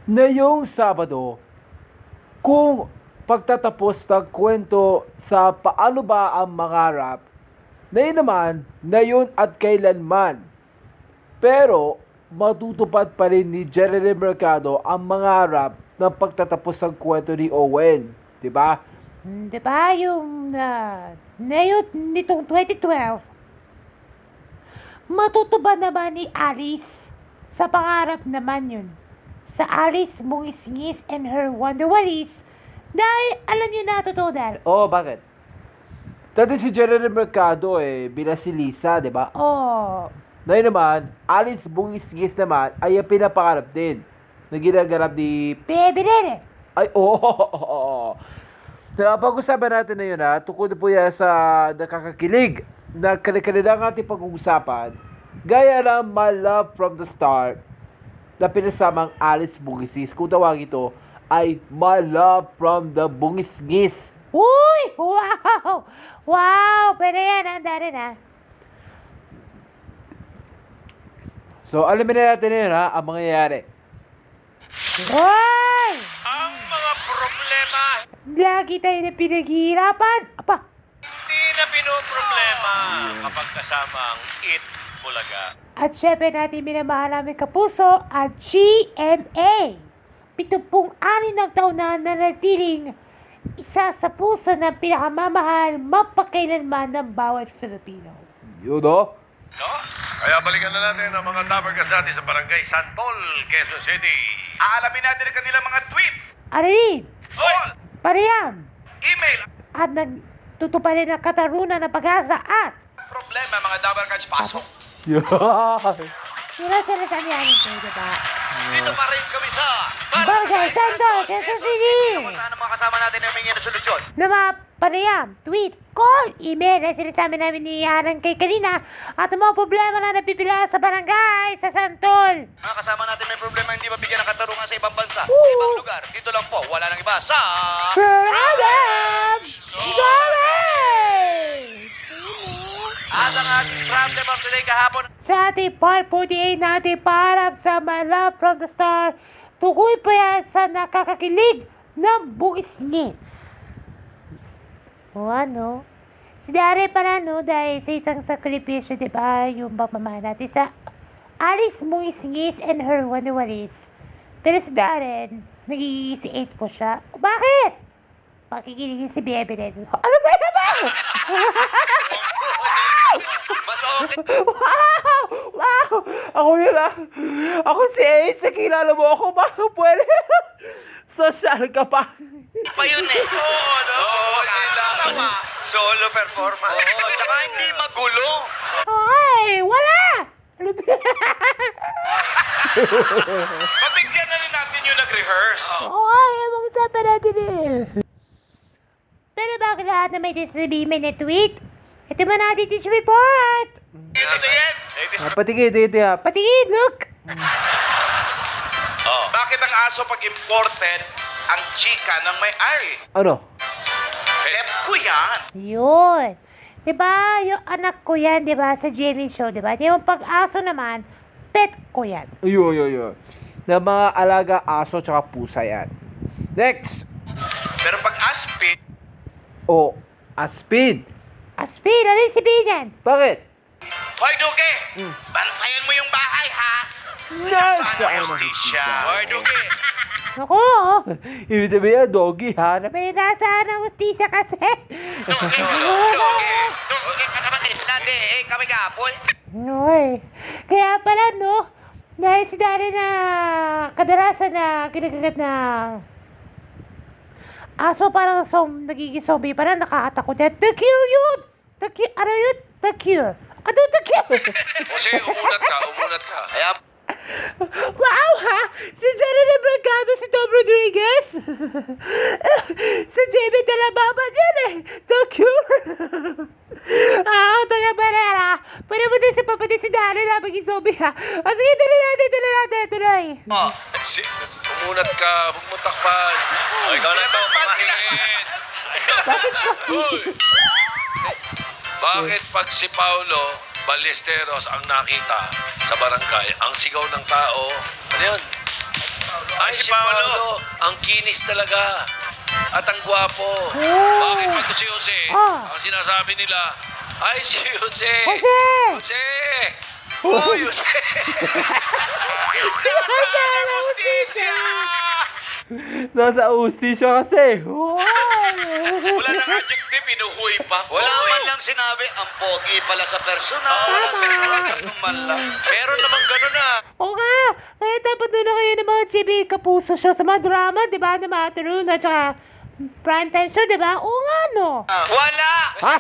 Ngayong Sabado, kung pagtatapos ng kwento sa paano ba ang mangarap, na yun naman, ngayon at kailanman. Pero, matutupad pa rin ni Jerry Mercado ang mangarap ng pagtatapos ng kwento ni Owen. Diba? Diba yung ngayon nitong 2012, matutubad naman ni Alice. Sa pangarap naman yun. Sa Alice Mungis-ngis and her Wonderwalis. Dahil alam niyo na totoo dahil. Oh, bakit? Dati si Jerry Mercado bila si Lisa, diba? Oh, Ngayon naman, Alice Bungis-ngis naman ay ang pinapangarap din na ginaganap ni... baby nene. Ay, oo! Napag-usapan natin na yun tungkol po yan sa nakakakilig na kanilang ating pag-uusapan gaya ng My Love from the Start na pinasamang Alice Bungis-ngis. Kung tawag ito ay My Love from the Bungis-ngis. Uy! Wow! Wow! Pwede yan, handa rin So, alamin na natin yun ang mangyayari. Uy! Ang mga problema, Lagi tayo na pinaghihirapan. Apa, hindi na pinoproblema kapag kasama ang It Bulaga. at syempre natin minamahal namin kapuso at GMA. 76 taon na nanatiling isa sa puso ng pinakamamahal mapakailanman ng bawat Filipino. Yun No? Kaya balikan na natin ang mga tabarkasati sa barangay Santol, Quezon City. Aalamin natin ang kanilang mga tweet, Arin, call, pareham, email, at nagtutuparin ng katarunan ng pag-asa at problema mga tabarkas pasok. Yan. sila sa niyanin ko, diba? Dito pa rin kami sa Barangay Santol, Quezon City! Saan ang mga kasama natin na humingi ng solusyon? Na mga pareham, tweet, call, email na sinasabi namin ni Hanan kay kanina at ang mga problema na napipila sa barangay sa Santol. Mga kasama natin may problema hindi mabigyan ng katarungan sa ibang bansa, sa ibang lugar. Dito lang po, wala nang iba sa... Problem! Solved! At ang ating problem of the day kahapon, Sa ating part 48 natin para sa My Love from the Star, tukoy pa yan sa nakakakilig ng bungis-ngis. O ano? Si Dari pala no, dahil sa isang sakripisyo, di ba, yung pagmamahal natin sa Alice Mungis-ngis and her Wonderwalis. Pero si Darren, nagiging si Ace po siya. Bakit? Pakikiligin si Bebe rin. Ano ba naman? mas okay. Wow! Wow! Ako yun Ako si Ace. Nakilala mo ako ba? Pwede. Social ka pa. Pa yun Oo, no? Oo, kailangan pa. Solo performance. Oo, tsaka hindi magulo. Ay, wala! Ano ba? Pabigyan na rin natin yung nag-rehearse. Ay, mag-usapan natin Pero bakit lahat na may sasabihin may na-tweet? Ito man natin teach report! Ito yan. Patigid dito Patingin, look! Bakit ang aso pag imported ang chika ng may-ari? Ano? Pet ko yan. Yun. Diba, yung anak ko yan, diba, sa Jamie Show, diba? Yung pag-aso naman, pet ko yan. Yun. Na mga alaga aso tsaka pusa yan. Next. Pero pag aspin, O, aspin. Aspin, ano yung sabihin yan? Bakit? Hoy, Duge! Bantayan mo yung bahay, ha? Nasa Ang justisya. Hoy, Duge! Naku, Ibig sabihin, doggy ha? may nasaan ang ustisya kasi. Duge ka naman din. Landi, kami kapol. Noy. Kaya pala, no? Dahil si Dari na kadalasan na kinakagat na aso parang nagiging zombie, parang nakakatakot yan. The cure yun! Ano yun? The cure. Ano the cure? Jose, umunat ka. Kaya, Wow, ha? Si Jerry Bragado, si Tom Rodriguez. Si JB de la Baba yan The cure. Taga Barera. Pwede mo din si Papa din si Dari na maging zombie, ha? O sige, tuloy natin. umunat ka. Huwag mo takpan. O, ikaw na to. Pamahingin. Bakit pag si Paulo Ballesteros ang nakita sa barangay, ang sigaw ng tao, ano yun? Ay, si Paolo. Ang kinis talaga. At ang gwapo. Oh. Bakit ba ito si Jose? Ah. Ang sinasabi nila, ay si Jose. Jose! Jose! Oh, Jose! Nasa ustisya kasi. Wow. Wala nang adjective, binuhuy pa. Wala man lang sinabi, ang pogi pala sa personal. Ganun man lang. Meron namang ganun ah. Oo nga! Kaya dapat doon na kayo ng mga chibi kapuso show sa mga drama, di ba? Na mga afternoon at saka primetime show, di ba? Oo nga, no? Wala! Ha?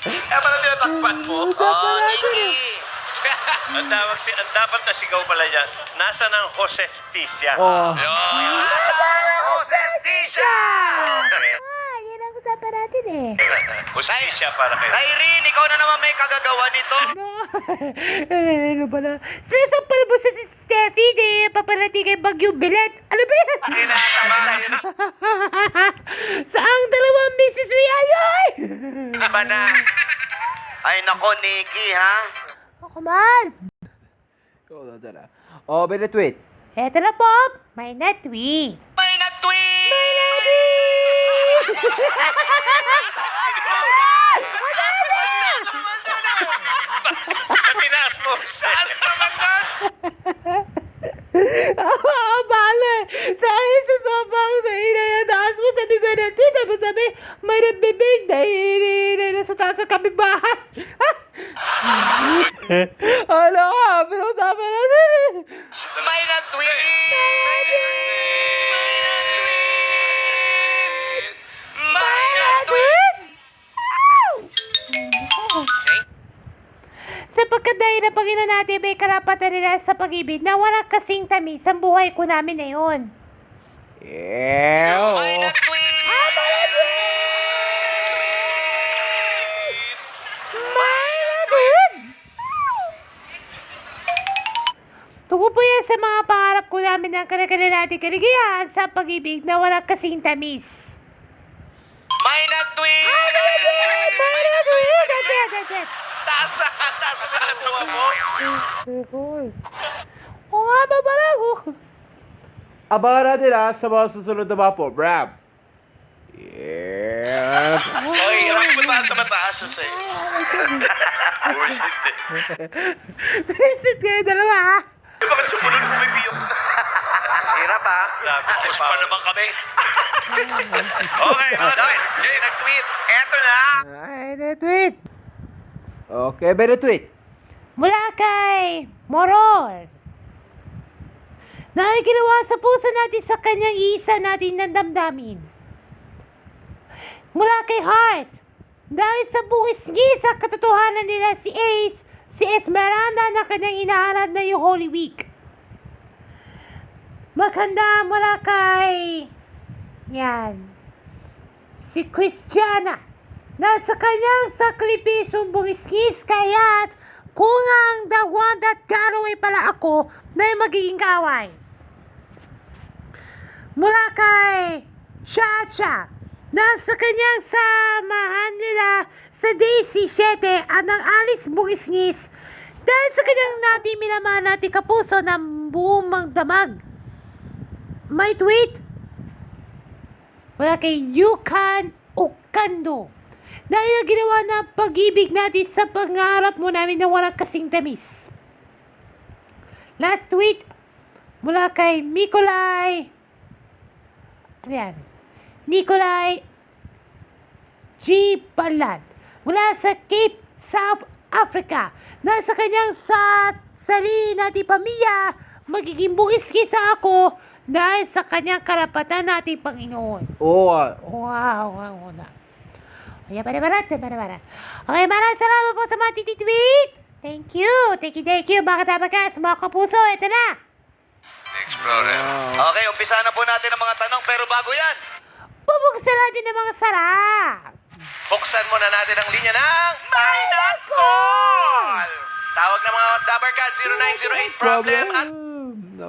Kaya pala tinatakpan mo? Oh, Nikki. ang dapat na sigaw pala yan. Nasa ng Hostestisya. Oh. Nasa ng Hostestisya! Ah, yan ang usapan natin eh. Hostestisya para kayo. Irene, ikaw na naman may kagagawa nito. No. Ano pala? Sinasampal mo siya si Steffi, di papalati kay Bagyo Bilet. Ano ba yan? Saang dalawang Mrs. Riayoy? Iba na. Ay nako, Nikki, ha? Oh, come on. Oh, binitweet. Eto na po, may na-tweet. May nag-tweet! Tinaas mo. Taas naman doon. Oo, bale. Dahil sa sobrang taas mo, sabi ba na tweet, sabi, may nabibig, dahil sa taas ng kabibahan. Ano ka? Pinag-usapan natin. May nag-tweet! May nag-tweet! Sapagkat dahil na Panginoon natin may karapatan nila sa pag-ibig na walang kasing tamis ang buhay ko namin na yun. Yeah. May nag-tweet! Tungo po yan sa mga pangarap ko namin ng kanila natin kaligayahan sa pag-ibig na walang kasing tamis. May nag-tweet! That's it. Taas mo! Oo nga ba pala? Abangan natin sa mga susunod na mga program. Yeah. Oy, mataas na mataas, Jose. Bullshit eh. Visit kayo dalawa ha? Di ba sumunod mo may biyok na? Sira pa. Sabi ko Pa naman kami. Okay, okay. Jay, nag-tweet. Eto na. Ay, na-tweet. Okay, binitweet. Mula kay Morol. Dahil ginawa sa puso natin sa kanyang isa natin ng damdamin. Mula kay Heart. Dahil sa bungisgi sa katotohanan nila si Ace, si Esmeralda na kanyang inaharap na yung Holy Week. Maganda mula kay... Yan. Si Christiana. Na sa kanyang sakripisyong bungisgis kaya't kung ang the one that got away pala ako na yung magiging kaway. Mula kay Chacha. Na sa kanyang samahan nila sa Daisy 7 at ng Alice Bungisngis dahil sa kanyang natin minamahal natin kapuso ng buong magdamag. May tweet wala kay Yukan Okando dahil ang ginawa na pag-ibig natin sa pangarap mo namin na walang kasing tamis. Last tweet mula kay Nikolai Nikolai G. Balan mula sa Cape, South Africa na sa kanyang sarili nating pamilya magiging bungiskisa ako dahil sa kanyang karapatan nating Panginoon. Oh, Wow, wow, na. Okay, para. Okay, maraming salamat po sa mga tititweet. Thank you, mga katabakas, mga kapuso. Ito na. Explorer. Okay, umpisa na po natin ang mga tanong, pero bago yan, Bubuksan natin ng mga sarap. Buksan muna natin ang linya ng May Nag-Call! Tawag ng mga Dabarcad 0908 problem at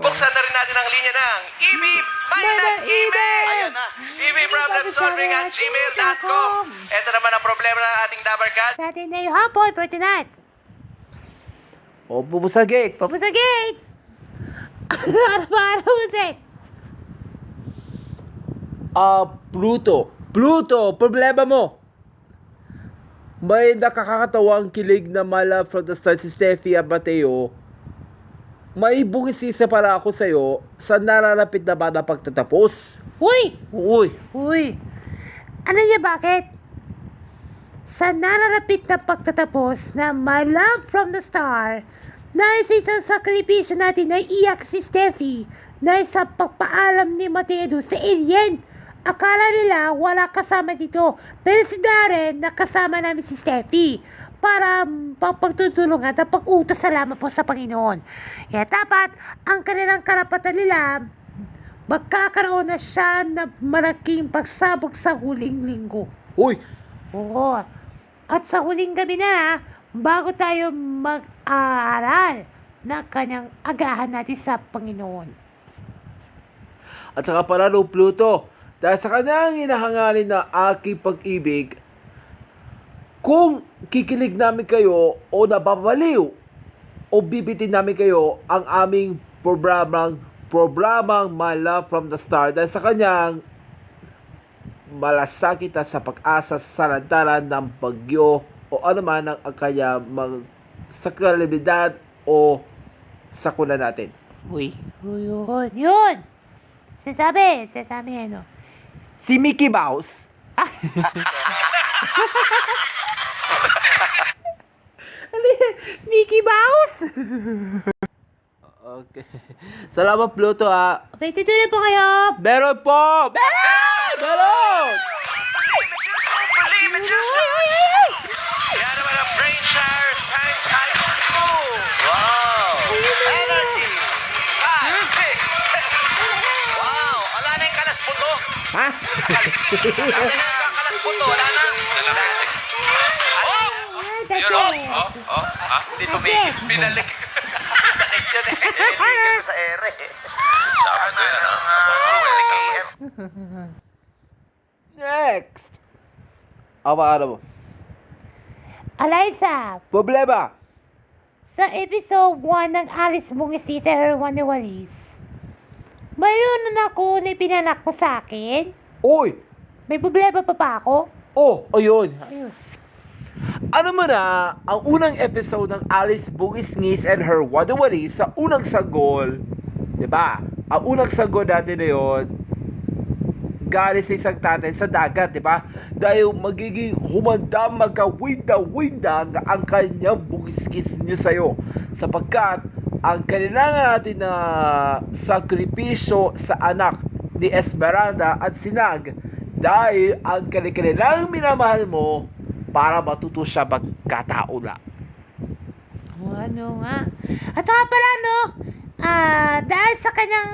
buksan na rin natin ang linya ng EB May Nag-Email! ayan na. ebproblemsolving@gmail.com. Ito naman ang problema ng ating Dabarcad. Natin na yung hapon for tonight. oh, bubusagit. Papu sa gate. Ano ba, Jose? Pluto, problema mo. May nakakatawang kilig na My Love from the Start si Steffi Abateo. May bungisisa para ako sa'yo sa nararapit na ba na pagtatapos? Uy! Uy, Uy! Ano niya bakit? Sa nararapit na pagtatapos na My Love from the Star, na isa isang sakripisyo natin na iyak si Steffi na sa pagpaalam ni Mateo sa alien. Akala nila wala kasama dito, pero si Darren nakasama namin si Steffi para pagtutulungan at pag-utos salamat po sa Panginoon. Kaya dapat ang kanilang karapatan nila magkakaroon na siya na malaking pagsabog sa huling linggo. uy, Oo. At sa huling gabi na, bago tayo mag-aaral na kanyang agahan natin sa Panginoon. at saka panalo Pluto, dahil sa kanyang hinahangarin na aking pag-ibig, kung kikilig namin kayo o nababaliw o bibitin namin kayo ang aming programang My Love from the Star dahil sa kanyang malasakit sa pag-asa sa salantaran ng bagyo o anuman ang kanya sa kalamidad o sakuna natin. Uy, yun! Sasabi ano. Si Mickey Mouse. Mickey Mouse! Okay. Salamat Pluto ha. Okay, tutuloy po kayo. Meron po! Meron! Yan naman ang Brainshire Science High School. Wow! Energy! 5, 6, wow! Wala na yung kalas puto. Ha? Wala na yung kalas puto. Wala na. Oh! Yun, Hindi tumigil. Binalik. Sakit yun eh. Binalik ko sa ere. Sabi ko yun, Next! Ano mo? Eliza, Problema! sa episode 1 ng Alice Bungisi sa Herwan ni Walis, mayroon na ako na pinanak mo sa akin? Uy! May problema pa ako? Oh, ayun. Ayun. Ano mo na, ang unang episode ng Alice Bungis-Ngis and her Wadawari sa unang sagol, di ba? Ang unang sagol natin na yun, galing sa isang tatay sa dagat, di ba? Dahil magiging humanda magka-winda-winda ang kanyang bungis-ngis niya sa'yo. Sapagkat, ang kailangan natin na sakripisyo sa anak ni Esmeralda at Sinag dahil ang kanilang minamahal mo para matuto siya magkatao na. Ano nga? At saka pala, no? Dahil sa kanyang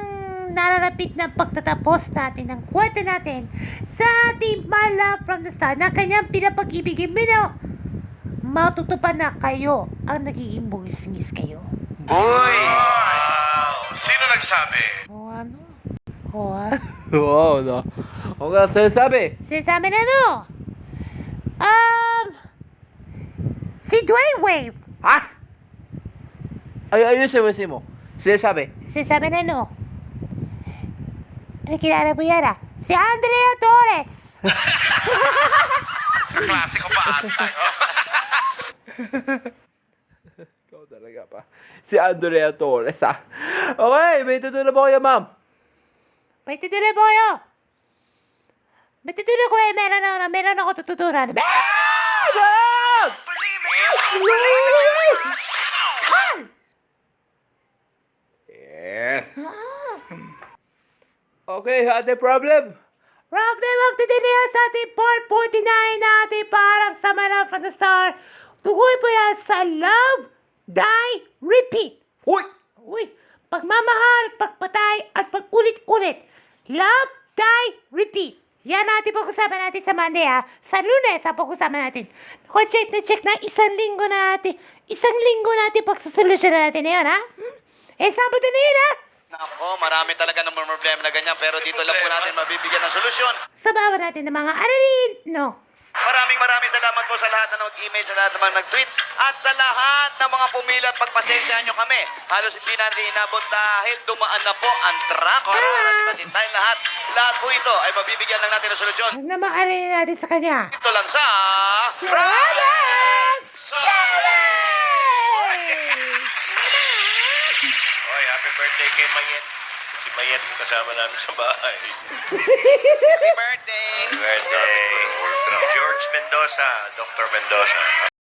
nararapit na pagtatapos natin ng kwento natin sa ating My Love from the Star na kanyang pinapag-ibigin mo, no? Matutupad na kayo ang nagiging bungis-ngis kayo. Uy! Wow! Sino nagsabi? O ano? O ano? Wow, no? O nga sinasabi? Sinasabi na, no? Si Dwayne Wave. Ha? Ayun siya mo. Sinasabi? Sinasabi na, no? Kilala mo yan, si Andrea Torres. Klasiko pa ata. Ikaw talaga pa. Si Andrea Torres, ha? Okay, may tutulong po kayo, ma'am. May tutuloy po kayo. May tutuloy ko eh. Meron ako tututuran. Yes. Okay, ate problem. Problem of the day niya sa ating part 49 na ating paharap sa My Love from the Star. Tukoy po yan sa Love, Die, Repeat. Uy! Uy, pagmamahal, pagpatay, at pag-ulit-ulit. Love, Die, Repeat. Yan natin pag-usapan natin sa Monday, ha. Sa Lunes, pag-usapan natin. Ako, check na isang linggo natin pagsasolusyon natin na yun, ha. Sabado na yun, ha. Nako, marami talaga ng problema na ganyan pero dito lang po natin mabibigyan ng solusyon. Sabawan natin ng mga no. Maraming salamat po sa lahat na nag-email, sa lahat naman nag-tweet, at sa lahat ng mga pumila at pagpasensyahan nyo kami. Halos hindi natin inabot dahil dumaan na po ang truck. Tayo lahat. Lahat po ito ay mabibigyan lang natin ng solusyon. Huwag na mahalin natin sa kanya. Ito lang sa... Product Oy, happy birthday kay Mayet. Si Mayet yung kasama namin sa bahay. Happy birthday! Birthday. George Mendoza, Dr. Mendoza.